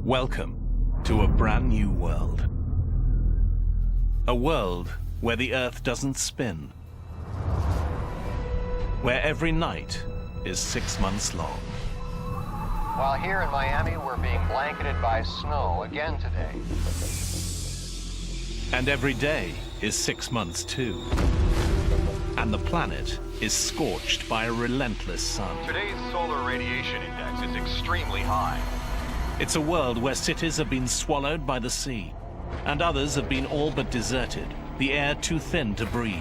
Welcome to a brand new world. A world where the Earth doesn't spin. Where every night is 6 months long. While here in Miami, we're being blanketed by snow again today. And every day is 6 months too. And the planet is scorched by a relentless sun. Today's solar radiation index is extremely high. It's a world where cities have been swallowed by the sea, and others have been all but deserted, the air too thin to breathe.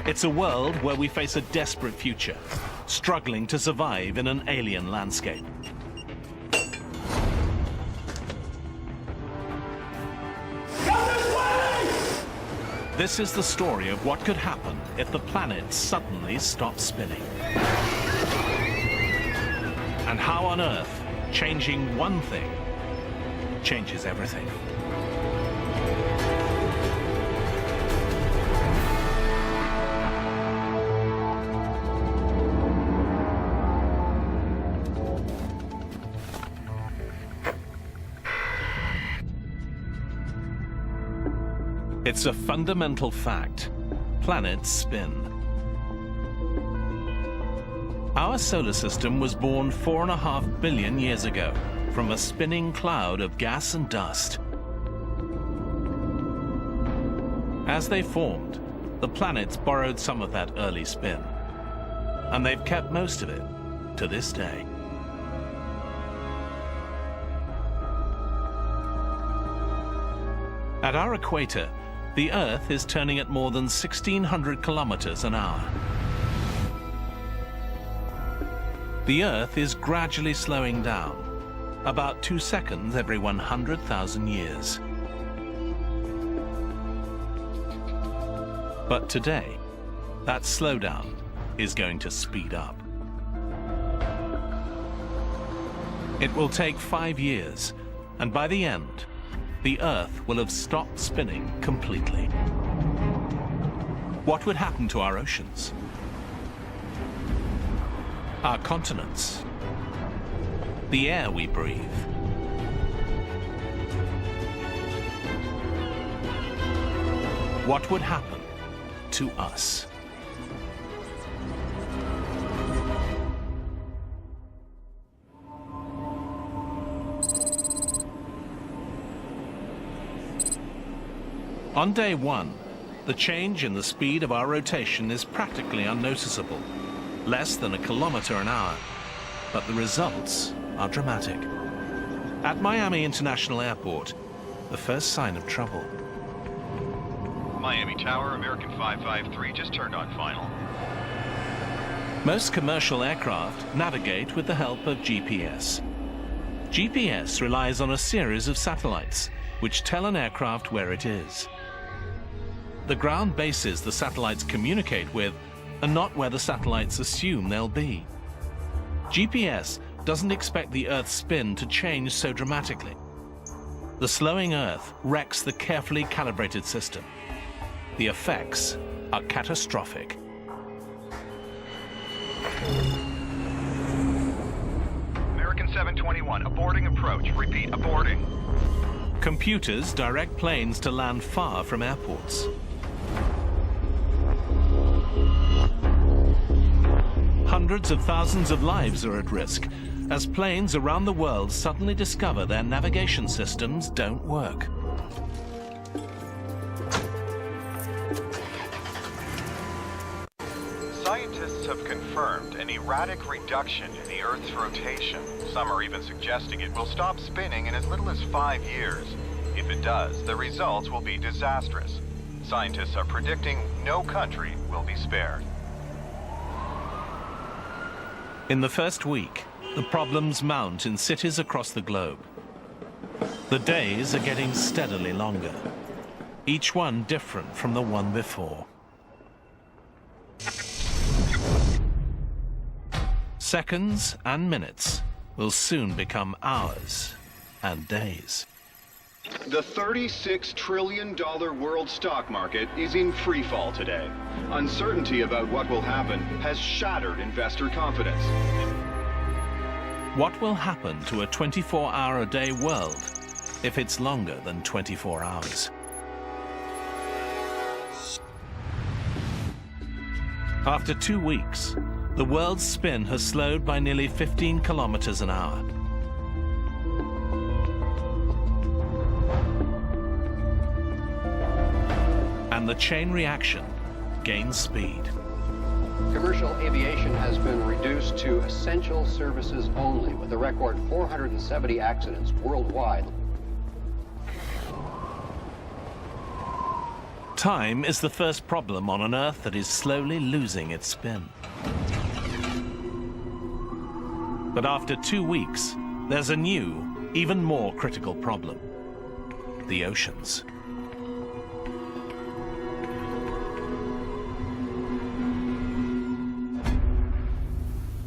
It's a world where we face a desperate future, struggling to survive in an alien landscape. This is the story of what could happen if the planet suddenly stopped spinning. And how on Earth changing one thing changes everything. It's a fundamental fact. Planets spin. Our solar system was born 4.5 billion years ago from a spinning cloud of gas and dust. As they formed, the planets borrowed some of that early spin, and they've kept most of it to this day. At our equator, the Earth is turning at more than 1,600 kilometers an hour. The Earth is gradually slowing down, about 2 seconds every 100,000 years. But today, that slowdown is going to speed up. It will take 5 years, and by the end, the Earth will have stopped spinning completely. What would happen to our oceans? Our continents? The air we breathe? What would happen to us? On day one, the change in the speed of our rotation is practically unnoticeable, less than 1 kilometer an hour, but the results are dramatic. At Miami International Airport, the first sign of trouble. Miami Tower, American 553 just turned on final. Most commercial aircraft navigate with the help of GPS. GPS relies on a series of satellites, which tell an aircraft where it is. The ground bases the satellites communicate with are not where the satellites assume they'll be. GPS doesn't expect the Earth's spin to change so dramatically. The slowing Earth wrecks the carefully calibrated system. The effects are catastrophic. American 721, aborting approach. Repeat, aborting. Computers direct planes to land far from airports. Hundreds of thousands of lives are at risk as planes around the world suddenly discover their navigation systems don't work. Scientists have confirmed an erratic reduction in the Earth's rotation. Some are even suggesting it will stop spinning in as little as 5 years. If it does, the results will be disastrous. Scientists are predicting no country will be spared. In the first week, the problems mount in cities across the globe. The days are getting steadily longer, each one different from the one before. Seconds and minutes will soon become hours and days. The $36 trillion world stock market is in free fall today. Uncertainty about what will happen has shattered investor confidence. What will happen to a 24-hour-a-day world if it's longer than 24 hours? After 2 weeks, the world's spin has slowed by nearly 15 kilometers an hour. And the chain reaction gains speed. Commercial aviation has been reduced to essential services only, with a record 470 accidents worldwide. Time is the first problem on an Earth that is slowly losing its spin. But after 2 weeks, there's a new, even more critical problem: the oceans.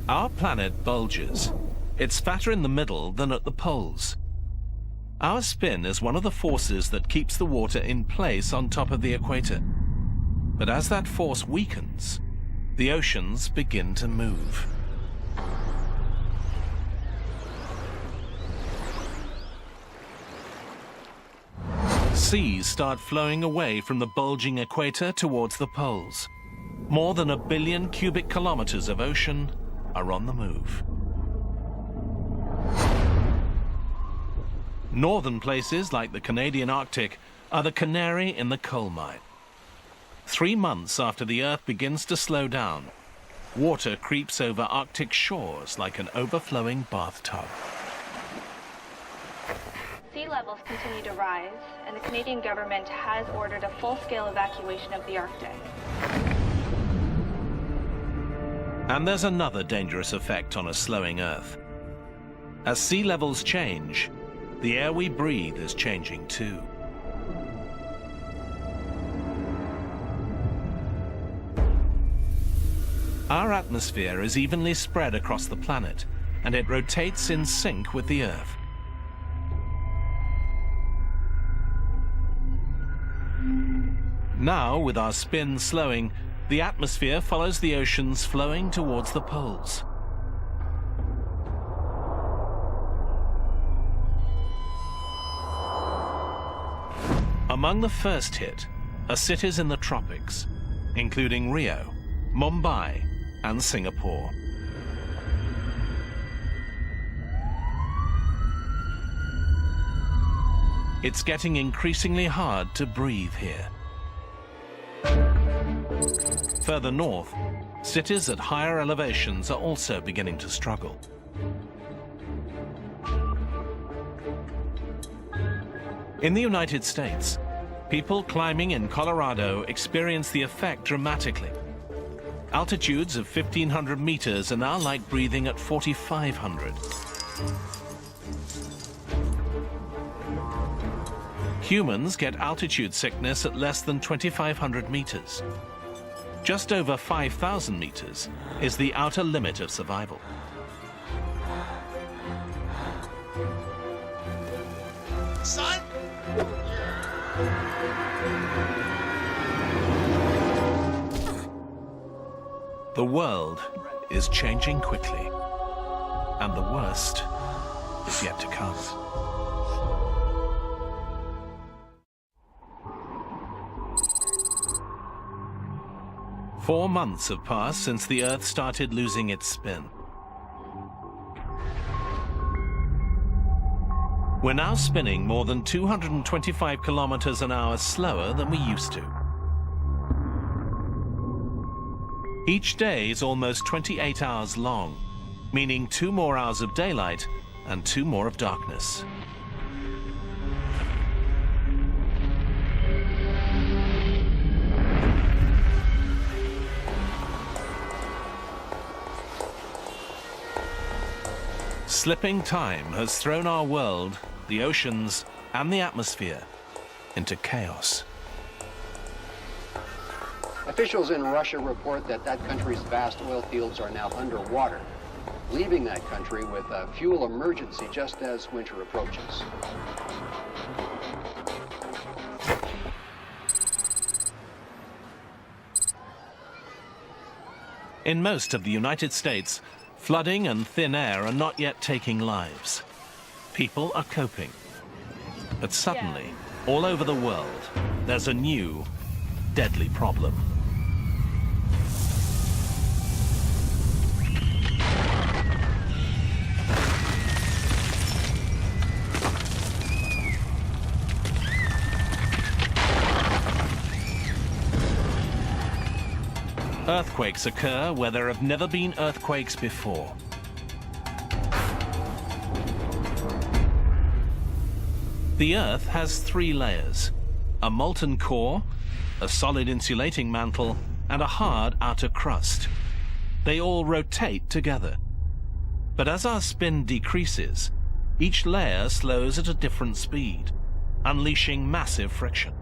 Our planet bulges. It's fatter in the middle than at the poles. Our spin is one of the forces that keeps the water in place on top of the equator. But as that force weakens, the oceans begin to move. Seas start flowing away from the bulging equator towards the poles. More than 1 billion cubic kilometers of ocean are on the move. Northern places like the Canadian Arctic are the canary in the coal mine. 3 months after the Earth begins to slow down, water creeps over Arctic shores like an overflowing bathtub. Sea levels continue to rise, and the Canadian government has ordered a full-scale evacuation of the Arctic. And there's another dangerous effect on a slowing Earth. As sea levels change, the air we breathe is changing too. Our atmosphere is evenly spread across the planet, and it rotates in sync with the Earth. Now, with our spin slowing, the atmosphere follows the oceans flowing towards the poles. Among the first hit are cities in the tropics, including Rio, Mumbai, and Singapore. It's getting increasingly hard to breathe here. Further north, cities at higher elevations are also beginning to struggle. In the United States, people climbing in Colorado experience the effect dramatically. Altitudes of 1,500 meters are now like breathing at 4,500. Humans get altitude sickness at less than 2,500 meters. Just over 5,000 meters is the outer limit of survival. Son! The world is changing quickly, and the worst is yet to come. Four months have passed since the Earth started losing its spin. We're now spinning more than 225 kilometers an hour slower than we used to. Each day is almost 28 hours long, meaning 2 more hours of daylight and 2 more of darkness. Slipping time has thrown our world, the oceans, and the atmosphere into chaos. Officials in Russia report that that country's vast oil fields are now underwater, leaving that country with a fuel emergency just as winter approaches. In most of the United States, Flooding and thin air are not yet taking lives. People are coping. But suddenly, all over the world, there's a new, deadly problem. Earthquakes occur where there have never been earthquakes before. The Earth has 3 layers: a molten core, a solid insulating mantle, and a hard outer crust. They all rotate together. But as our spin decreases, each layer slows at a different speed, unleashing massive friction.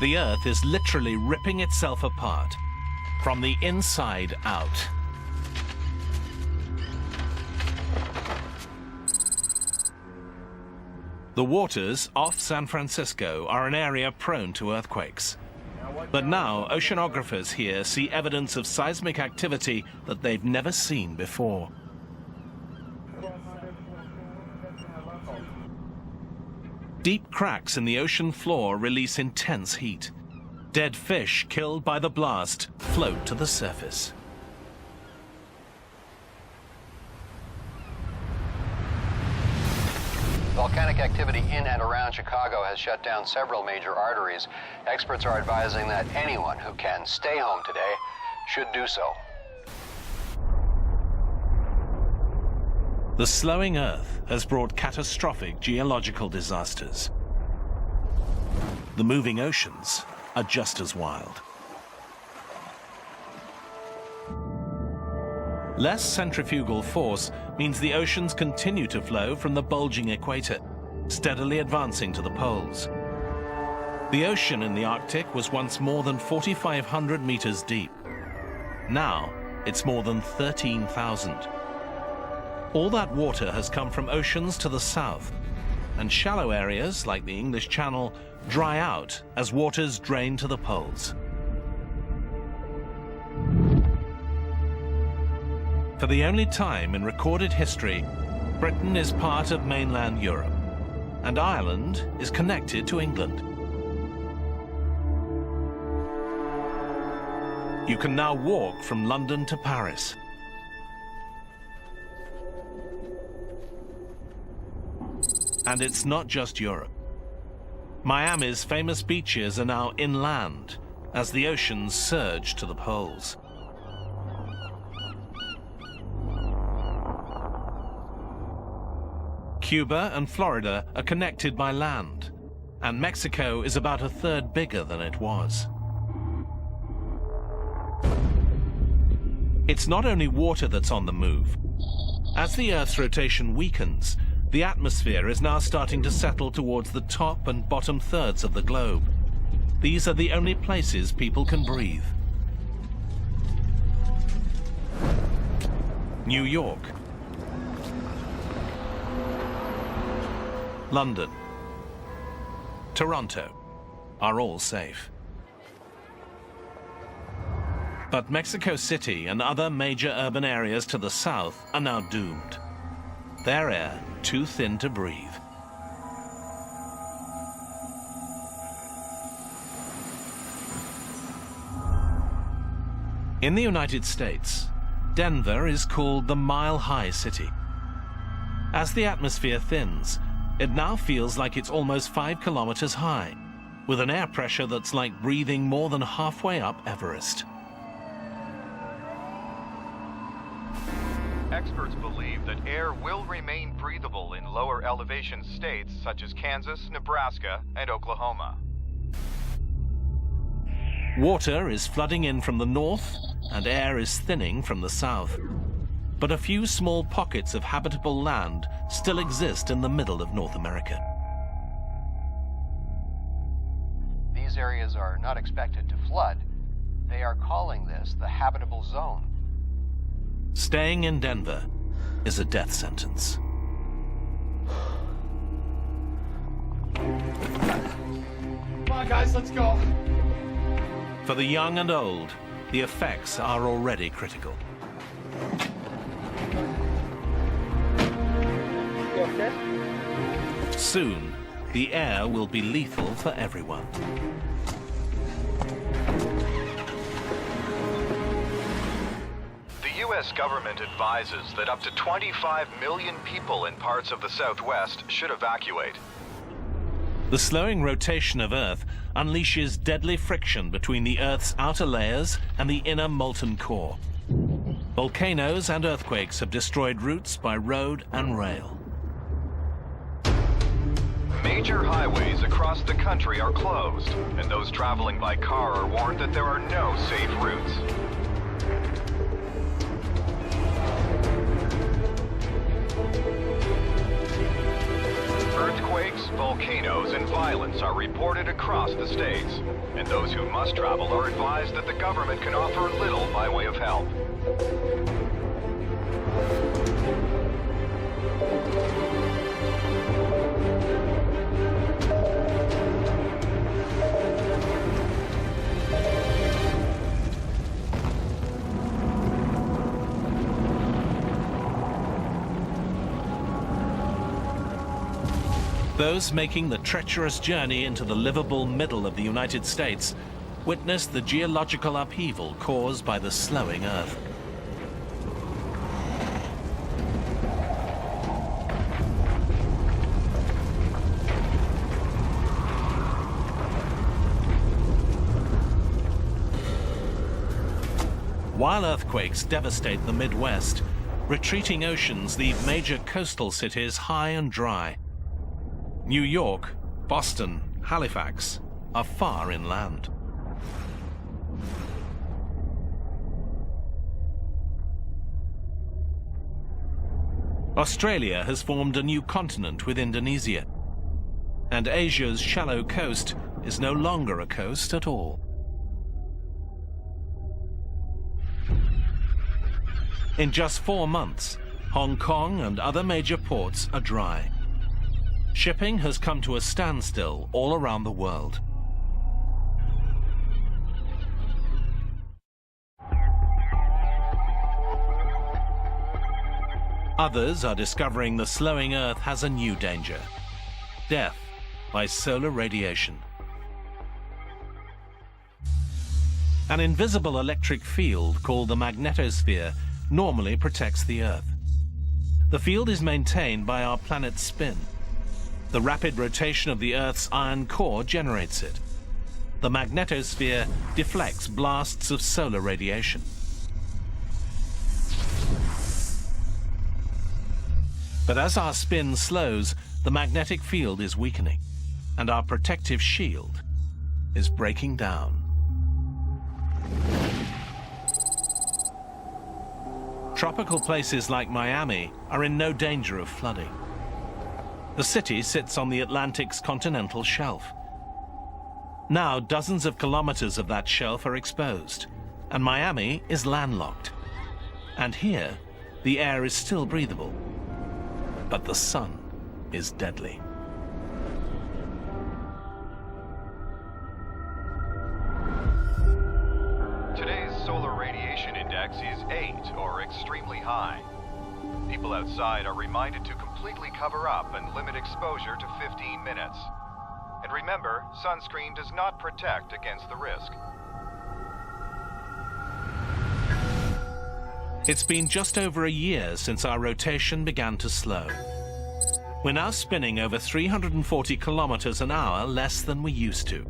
The Earth is literally ripping itself apart, from the inside out. The waters off San Francisco are an area prone to earthquakes. But now, oceanographers here see evidence of seismic activity that they've never seen before. Deep cracks in the ocean floor release intense heat. Dead fish killed by the blast float to the surface. Volcanic activity in and around Chicago has shut down several major arteries. Experts are advising that anyone who can stay home today should do so. The slowing Earth has brought catastrophic geological disasters. The moving oceans are just as wild. Less centrifugal force means the oceans continue to flow from the bulging equator, steadily advancing to the poles. The ocean in the Arctic was once more than 4,500 meters deep. Now, it's more than 13,000. All that water has come from oceans to the south, and shallow areas like the English Channel dry out as waters drain to the poles. For the only time in recorded history, Britain is part of mainland Europe, and Ireland is connected to England. You can now walk from London to Paris. And it's not just Europe. Miami's famous beaches are now inland as the oceans surge to the poles. Cuba and Florida are connected by land, and Mexico is about a third bigger than it was. It's not only water that's on the move. As the Earth's rotation weakens, the atmosphere is now starting to settle towards the top and bottom thirds of the globe. These are the only places people can breathe. New York, London, Toronto are all safe. But Mexico City and other major urban areas to the south are now doomed. Their air too thin to breathe. In the United States, Denver is called the Mile High City. As the atmosphere thins, it now feels like it's almost 5 kilometers high, with an air pressure that's like breathing more than halfway up Everest. Experts believe that air will remain breathable in lower elevation states such as Kansas, Nebraska, and Oklahoma. Water is flooding in from the north, and air is thinning from the south. But a few small pockets of habitable land still exist in the middle of North America. These areas are not expected to flood. They are calling this the habitable zone. Staying in Denver is a death sentence. Come on, guys, let's go. For the young and old, the effects are already critical. Soon, the air will be lethal for everyone. The U.S. government advises that up to 25 million people in parts of the Southwest should evacuate. The slowing rotation of Earth unleashes deadly friction between the Earth's outer layers and the inner molten core. Volcanoes and earthquakes have destroyed routes by road and rail. Major highways across the country are closed, and those traveling by car are warned that there are no safe routes. Earthquakes, volcanoes, and violence are reported across the states, and those who must travel are advised that the government can offer little by way of help. Those making the treacherous journey into the livable middle of the United States witness the geological upheaval caused by the slowing Earth. While earthquakes devastate the Midwest, retreating oceans leave major coastal cities high and dry. New York, Boston, Halifax are far inland. Australia has formed a new continent with Indonesia, and Asia's shallow coast is no longer a coast at all. In just 4 months, Hong Kong and other major ports are dry. Shipping has come to a standstill all around the world. Others are discovering the slowing Earth has a new danger: death by solar radiation. An invisible electric field called the magnetosphere normally protects the Earth. The field is maintained by our planet's spin. The rapid rotation of the Earth's iron core generates it. The magnetosphere deflects blasts of solar radiation. But as our spin slows, the magnetic field is weakening, and our protective shield is breaking down. Tropical places like Miami are in no danger of flooding. The city sits on the Atlantic's continental shelf. Now, dozens of kilometers of that shelf are exposed, and Miami is landlocked. And here, the air is still breathable, but the sun is deadly. Today's solar radiation index is 8, or extremely high. People outside are reminded to completely cover up and limit exposure to 15 minutes. And remember, sunscreen does not protect against the risk. It's been just over a year since our rotation began to slow. We're now spinning over 340 kilometers an hour less than we used to.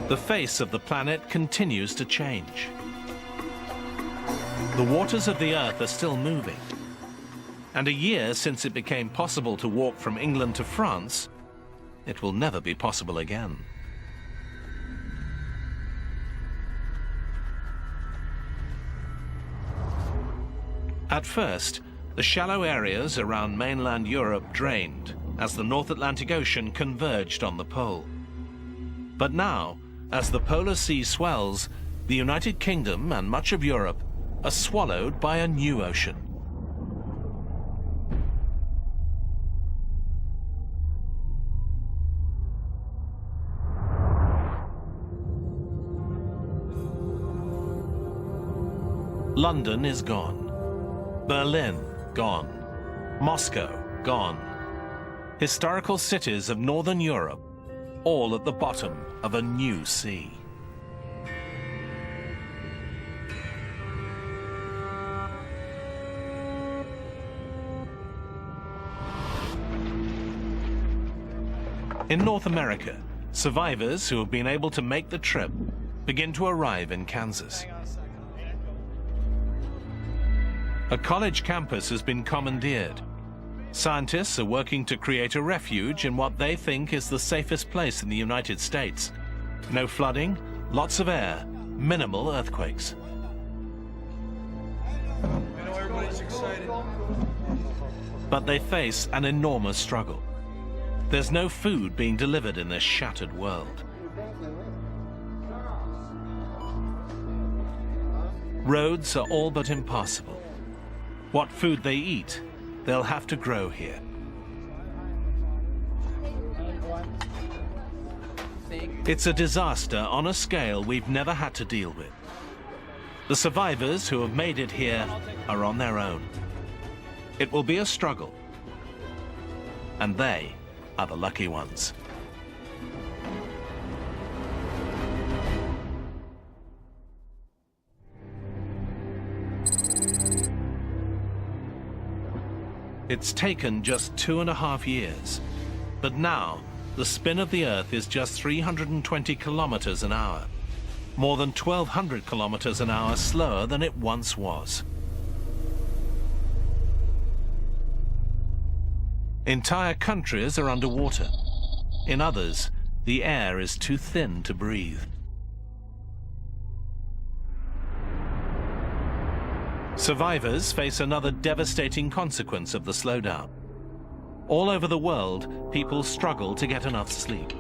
The face of the planet continues to change. The waters of the Earth are still moving. And a year since it became possible to walk from England to France, it will never be possible again. At first, the shallow areas around mainland Europe drained as the North Atlantic Ocean converged on the pole. But now, as the polar sea swells, the United Kingdom and much of Europe are swallowed by a new ocean. London is gone. Berlin, gone. Moscow, gone. Historical cities of Northern Europe, all at the bottom of a new sea. In North America, survivors who have been able to make the trip begin to arrive in Kansas. A college campus has been commandeered. Scientists are working to create a refuge in what they think is the safest place in the United States. No flooding, lots of air, minimal earthquakes. I know everybody's excited. But they face an enormous struggle. There's no food being delivered in this shattered world. Roads are all but impassable. What food they eat, they'll have to grow here. It's a disaster on a scale we've never had to deal with. The survivors who have made it here are on their own. It will be a struggle, and they are the lucky ones. It's taken just 2.5 years, but now the spin of the Earth is just 320 kilometers an hour, more than 1,200 kilometers an hour slower than it once was. Entire countries are underwater. In others, the air is too thin to breathe. Survivors face another devastating consequence of the slowdown. All over the world, people struggle to get enough sleep.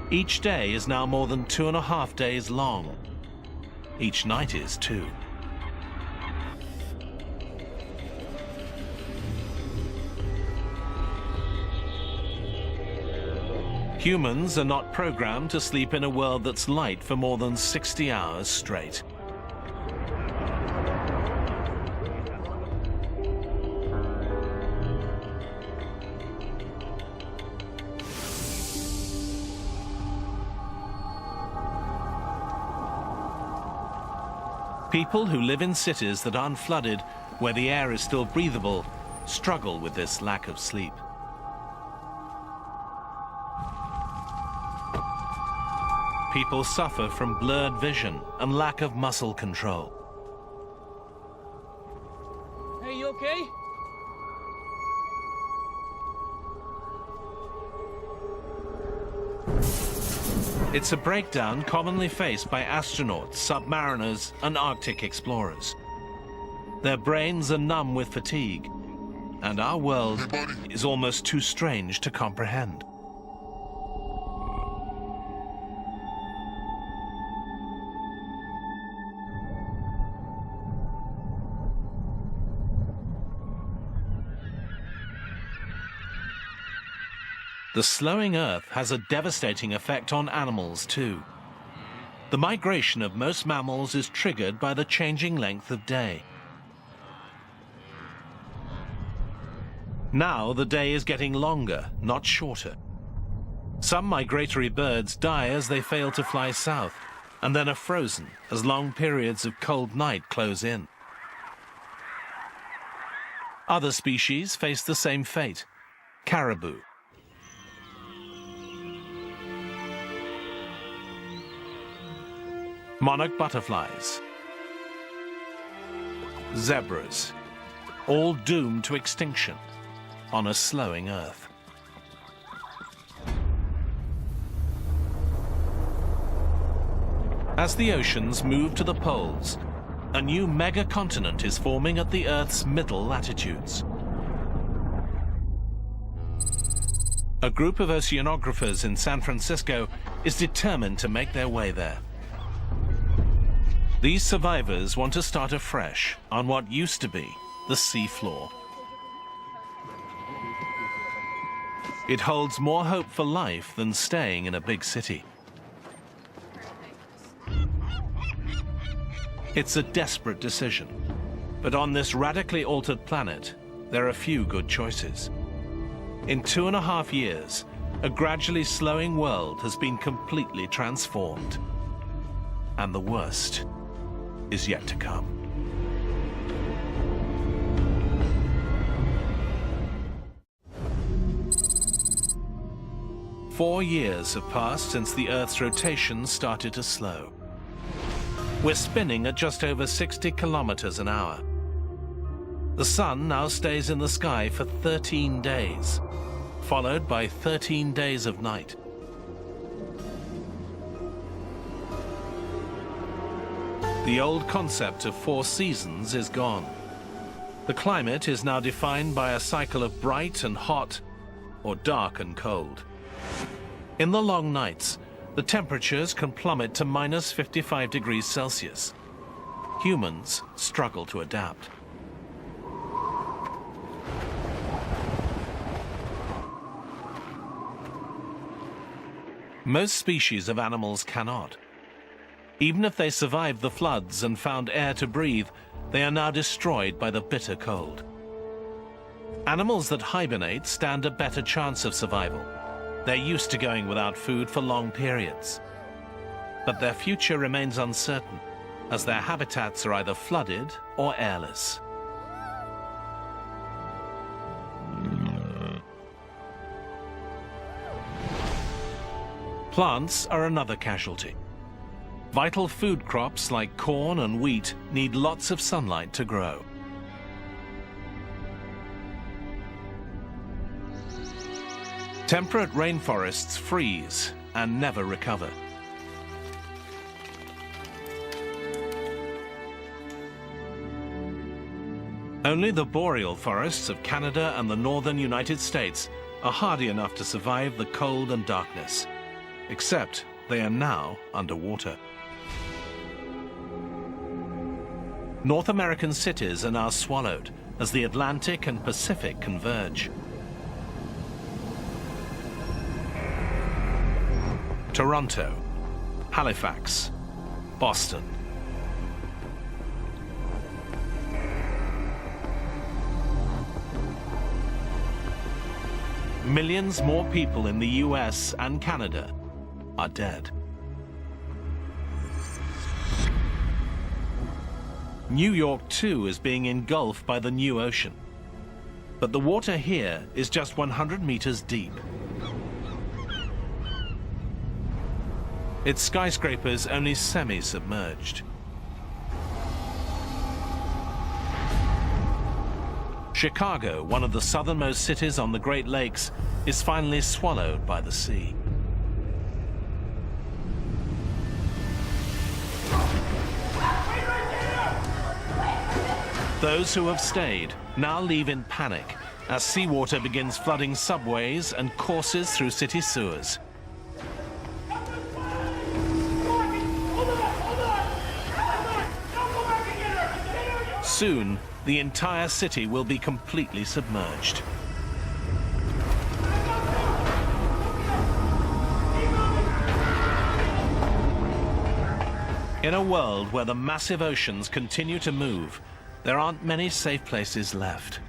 Each day is now more than 2.5 days long. Each night is too. Humans are not programmed to sleep in a world that's light for more than 60 hours straight. People who live in cities that aren't flooded, where the air is still breathable, struggle with this lack of sleep. People suffer from blurred vision and lack of muscle control. Hey, you okay? It's a breakdown commonly faced by astronauts, submariners, and Arctic explorers. Their brains are numb with fatigue, and our world is almost too strange to comprehend. The slowing Earth has a devastating effect on animals too. The migration of most mammals is triggered by the changing length of day. Now the day is getting longer, not shorter. Some migratory birds die as they fail to fly south, and then are frozen as long periods of cold night close in. Other species face the same fate. Caribou. Monarch butterflies, zebras, all doomed to extinction on a slowing Earth. As the oceans move to the poles, a new megacontinent is forming at the Earth's middle latitudes. A group of oceanographers in San Francisco is determined to make their way there. These survivors want to start afresh on what used to be the seafloor. It holds more hope for life than staying in a big city. It's a desperate decision, but on this radically altered planet, there are few good choices. In 2.5 years, a gradually slowing world has been completely transformed. And the worst is yet to come. Four years have passed since the Earth's rotation started to slow. We're spinning at just over 60 kilometers an hour. The sun now stays in the sky for 13 days, followed by 13 days of night. The old concept of 4 seasons is gone. The climate is now defined by a cycle of bright and hot, or dark and cold. In the long nights, the temperatures can plummet to minus 55 degrees Celsius. Humans struggle to adapt. Most species of animals cannot. Even if they survived the floods and found air to breathe, they are now destroyed by the bitter cold. Animals that hibernate stand a better chance of survival. They're used to going without food for long periods. But their future remains uncertain, as their habitats are either flooded or airless. Plants are another casualty. Vital food crops like corn and wheat need lots of sunlight to grow. Temperate rainforests freeze and never recover. Only the boreal forests of Canada and the northern United States are hardy enough to survive the cold and darkness, except they are now underwater. North American cities are now swallowed as the Atlantic and Pacific converge. Toronto, Halifax, Boston. Millions more people in the US and Canada are dead. New York, too, is being engulfed by the new ocean. But the water here is just 100 meters deep. Its skyscrapers only semi-submerged. Chicago, one of the southernmost cities on the Great Lakes, is finally swallowed by the sea. Those who have stayed now leave in panic as seawater begins flooding subways and courses through city sewers. Soon, the entire city will be completely submerged. In a world where the massive oceans continue to move, there aren't many safe places left.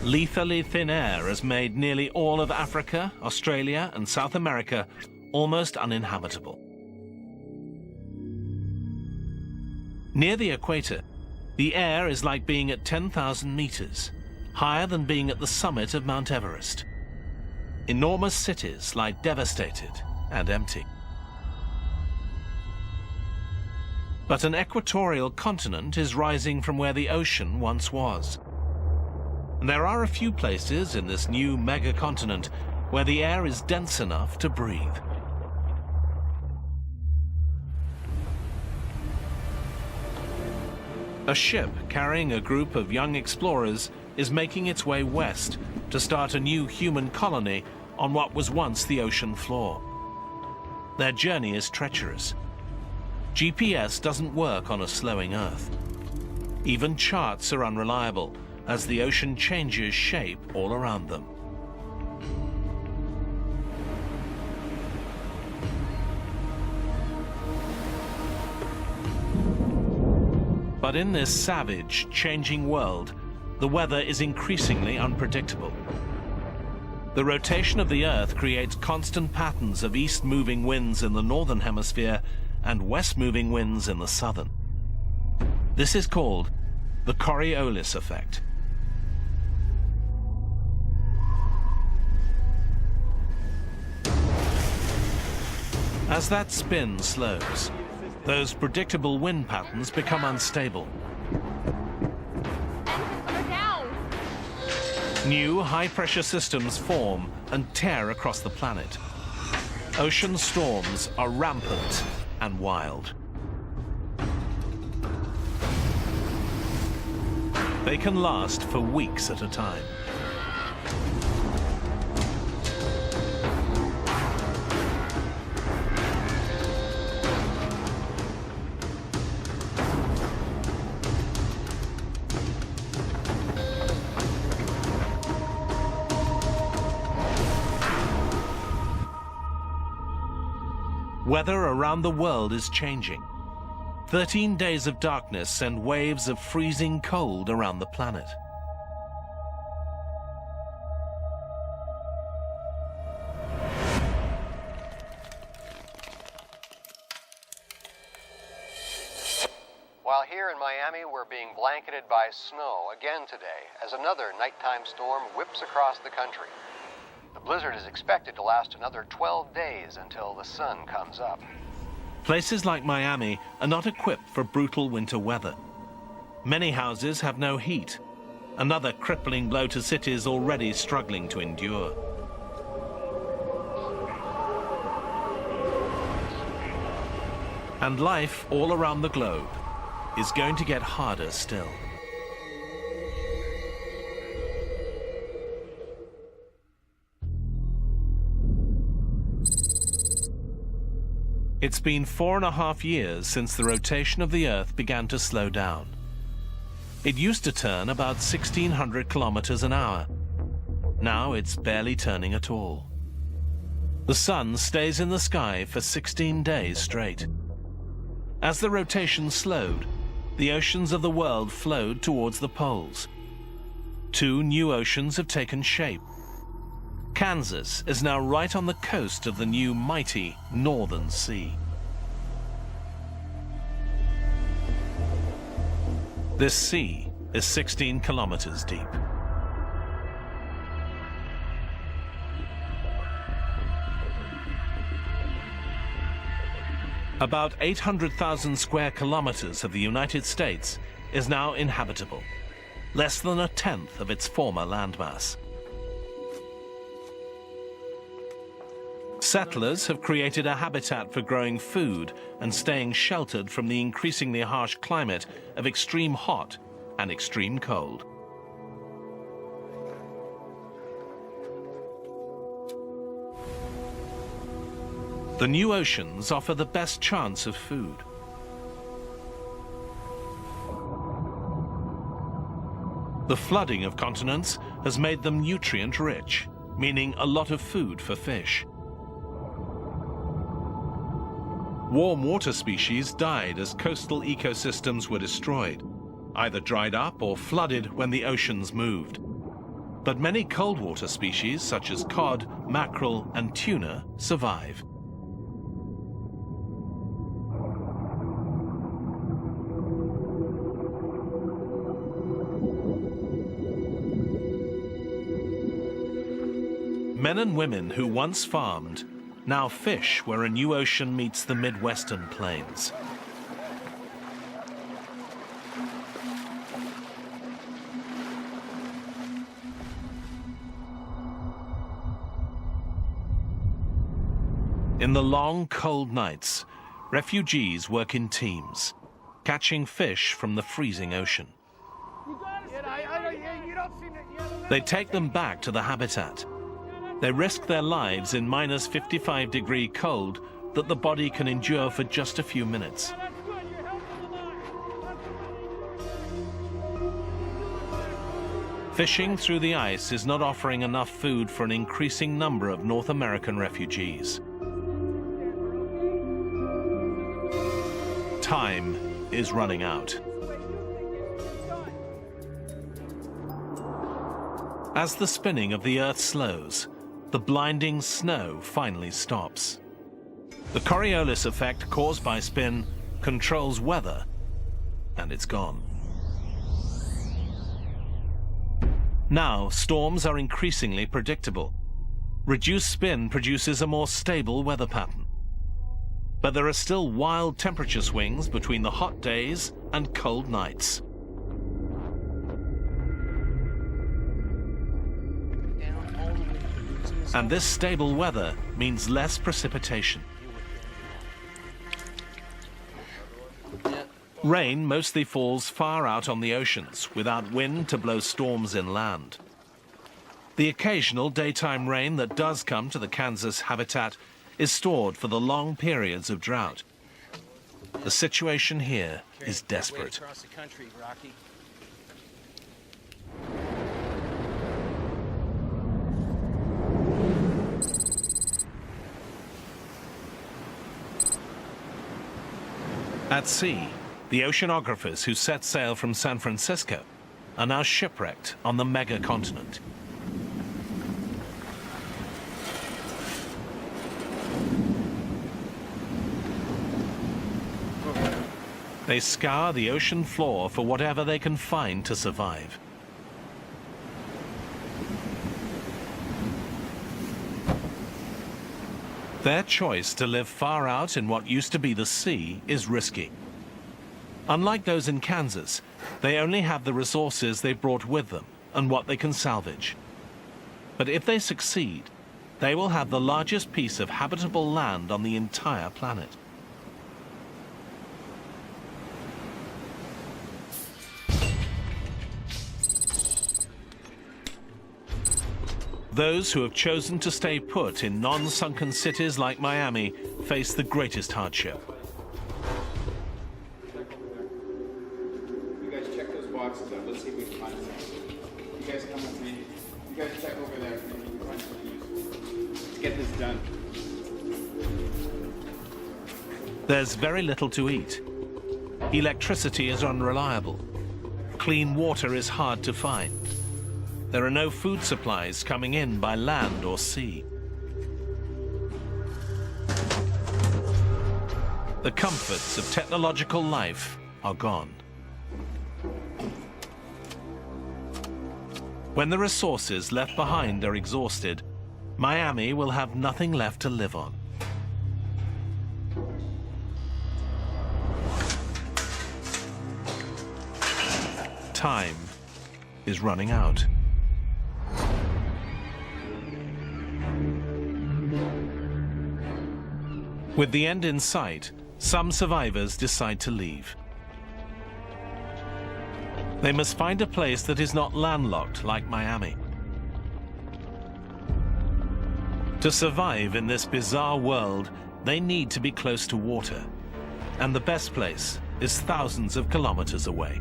Lethally thin air has made nearly all of Africa, Australia, and South America almost uninhabitable. Near the equator, the air is like being at 10,000 meters, higher than being at the summit of Mount Everest. Enormous cities lie devastated and empty. But an equatorial continent is rising from where the ocean once was. And there are a few places in this new megacontinent where the air is dense enough to breathe. A ship carrying a group of young explorers is making its way west to start a new human colony on what was once the ocean floor. Their journey is treacherous. GPS doesn't work on a slowing Earth. Even charts are unreliable, as the ocean changes shape all around them. But in this savage, changing world, the weather is increasingly unpredictable. The rotation of the Earth creates constant patterns of east-moving winds in the northern hemisphere and west-moving winds in the southern. This is called the Coriolis effect. As that spin slows, those predictable wind patterns become unstable. New high-pressure systems form and tear across the planet. Ocean storms are rampant and wild. They can last for weeks at a time. Weather around the world is changing. 13 days of darkness send waves of freezing cold around the planet. While here in Miami, we're being blanketed by snow again today as another nighttime storm whips across the country. The blizzard is expected to last another 12 days until the sun comes up. Places like Miami are not equipped for brutal winter weather. Many houses have no heat, another crippling blow to cities already struggling to endure. And life all around the globe is going to get harder still. It's been 4.5 years since the rotation of the Earth began to slow down. It used to turn about 1,600 kilometers an hour. Now it's barely turning at all. The sun stays in the sky for 16 days straight. As the rotation slowed, the oceans of the world flowed towards the poles. 2 new oceans have taken shape. Kansas is now right on the coast of the new mighty Northern Sea. This sea is 16 kilometers deep. About 800,000 square kilometers of the United States is now inhabitable, less than 1/10 of its former landmass. Settlers have created a habitat for growing food and staying sheltered from the increasingly harsh climate of extreme hot and extreme cold. The new oceans offer the best chance of food. The flooding of continents has made them nutrient-rich, meaning a lot of food for fish. Warm water species died as coastal ecosystems were destroyed, either dried up or flooded when the oceans moved. But many cold water species, such as cod, mackerel, and tuna, survive. Men and women who once farmed now fish where a new ocean meets the Midwestern plains. In the long, cold nights, refugees work in teams, catching fish from the freezing ocean. They take them back to the habitat. They risk their lives in minus 55-degree cold that the body can endure for just a few minutes. Fishing through the ice is not offering enough food for an increasing number of North American refugees. Time is running out. As the spinning of the Earth slows, the blinding snow finally stops. The Coriolis effect caused by spin controls weather, and it's gone. Now, storms are increasingly predictable. Reduced spin produces a more stable weather pattern. But there are still wild temperature swings between the hot days and cold nights. And this stable weather means less precipitation. Rain mostly falls far out on the oceans, without wind to blow storms inland. The occasional daytime rain that does come to the Kansas habitat is stored for the long periods of drought. The situation here is desperate. At sea, the oceanographers who set sail from San Francisco are now shipwrecked on the mega-continent. They scour the ocean floor for whatever they can find to survive. Their choice to live far out in what used to be the sea is risky. Unlike those in Kansas, they only have the resources they brought with them and what they can salvage. But if they succeed, they will have the largest piece of habitable land on the entire planet. Those who have chosen to stay put in non-sunken cities like Miami face the greatest hardship. You guys check those boxes out. Let's see if we can find something. You guys come with me. You guys check over there. Maybe we can find something useful. Let's get this done. There's very little to eat. Electricity is unreliable. Clean water is hard to find. There are no food supplies coming in by land or sea. The comforts of technological life are gone. When the resources left behind are exhausted, Miami will have nothing left to live on. Time is running out. With the end in sight, some survivors decide to leave. They must find a place that is not landlocked like Miami. To survive in this bizarre world, they need to be close to water, and the best place is thousands of kilometers away.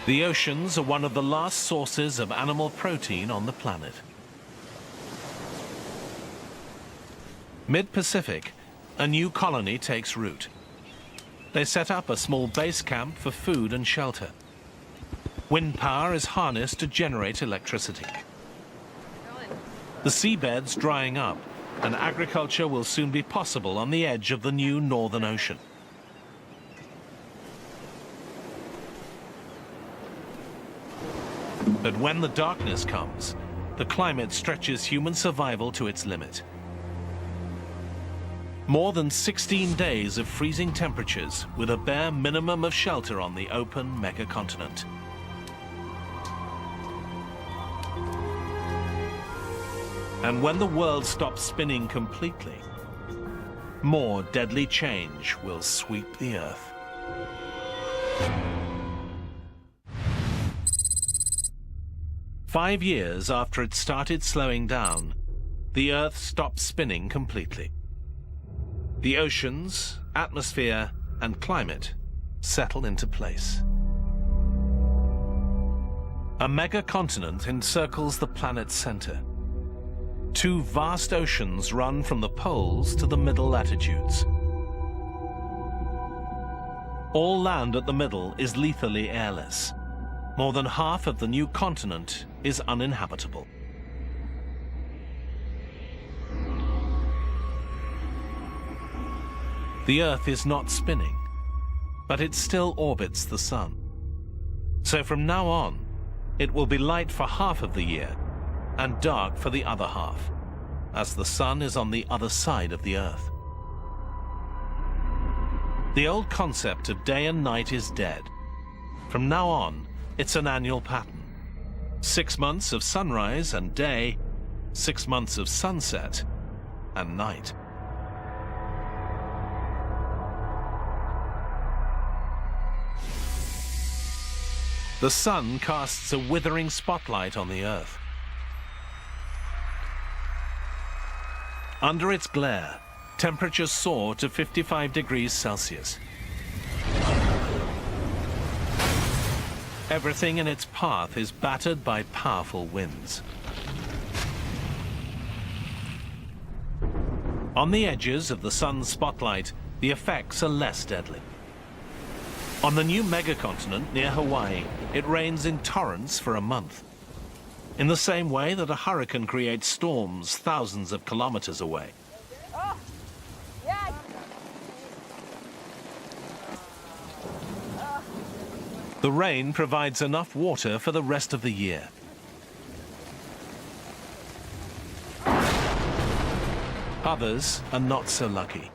The oceans are one of the last sources of animal protein on the planet. Mid-Pacific, a new colony takes root. They set up a small base camp for food and shelter. Wind power is harnessed to generate electricity. The seabed's drying up, and agriculture will soon be possible on the edge of the new Northern Ocean. But when the darkness comes, the climate stretches human survival to its limit. More than 16 days of freezing temperatures with a bare minimum of shelter on the open megacontinent. And when the world stops spinning completely, more deadly change will sweep the Earth. Five years after it started slowing down, the Earth stopped spinning completely. The oceans, atmosphere, and climate settle into place. A megacontinent encircles the planet's center. Two vast oceans run from the poles to the middle latitudes. All land at the middle is lethally airless. More than half of the new continent is uninhabitable. The Earth is not spinning, but it still orbits the Sun. So from now on, it will be light for half of the year and dark for the other half, as the Sun is on the other side of the Earth. The old concept of day and night is dead. From now on, it's an annual pattern. 6 months of sunrise and day, 6 months of sunset and night. The Sun casts a withering spotlight on the Earth. Under its glare, temperatures soar to 55 degrees Celsius. Everything in its path is battered by powerful winds. On the edges of the Sun's spotlight, the effects are less deadly. On the new megacontinent near Hawaii, it rains in torrents for a month. In the same way that a hurricane creates storms thousands of kilometers away. The rain provides enough water for the rest of the year. Others are not so lucky.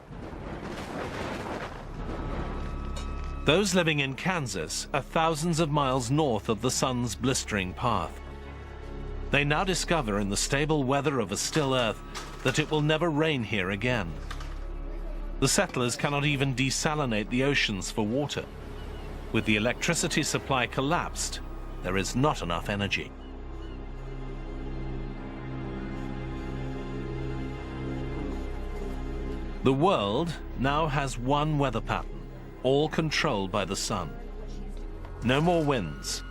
Those living in Kansas are thousands of miles north of the Sun's blistering path. They now discover in the stable weather of a still Earth that it will never rain here again. The settlers cannot even desalinate the oceans for water. With the electricity supply collapsed, there is not enough energy. The world now has one weather pattern, all controlled by the Sun. No more winds,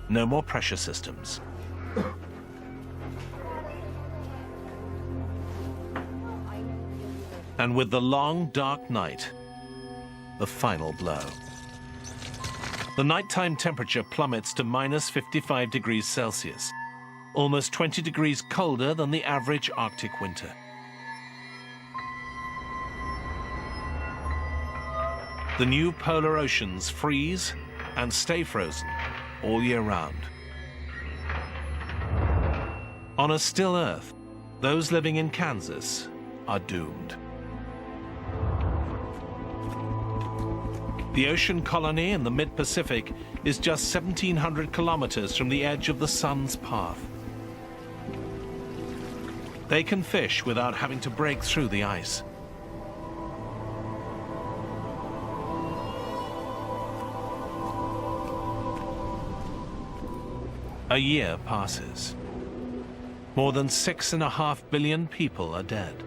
no more pressure systems. And with the long, dark night, the final blow. The nighttime temperature plummets to minus 55 degrees Celsius, almost 20 degrees colder than the average Arctic winter. The new polar oceans freeze and stay frozen all year round. On a still Earth, those living in Kansas are doomed. The ocean colony in the mid-Pacific is just 1,700 kilometers from the edge of the Sun's path. They can fish without having to break through the ice. A year passes. More than 6.5 billion people are dead.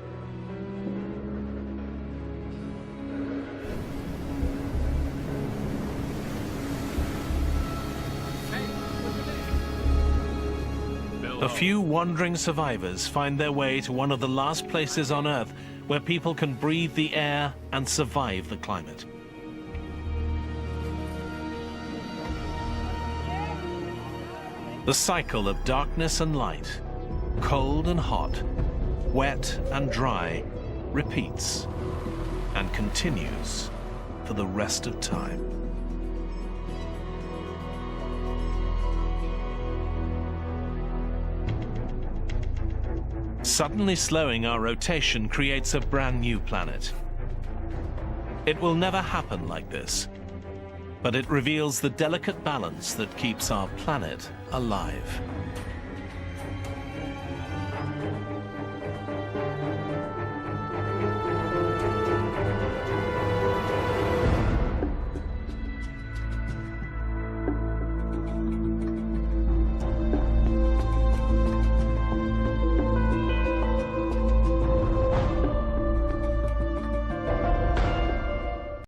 A few wandering survivors find their way to one of the last places on Earth where people can breathe the air and survive the climate. The cycle of darkness and light, cold and hot, wet and dry, repeats and continues for the rest of time. Suddenly slowing our rotation creates a brand new planet. It will never happen like this, but it reveals the delicate balance that keeps our planet alive.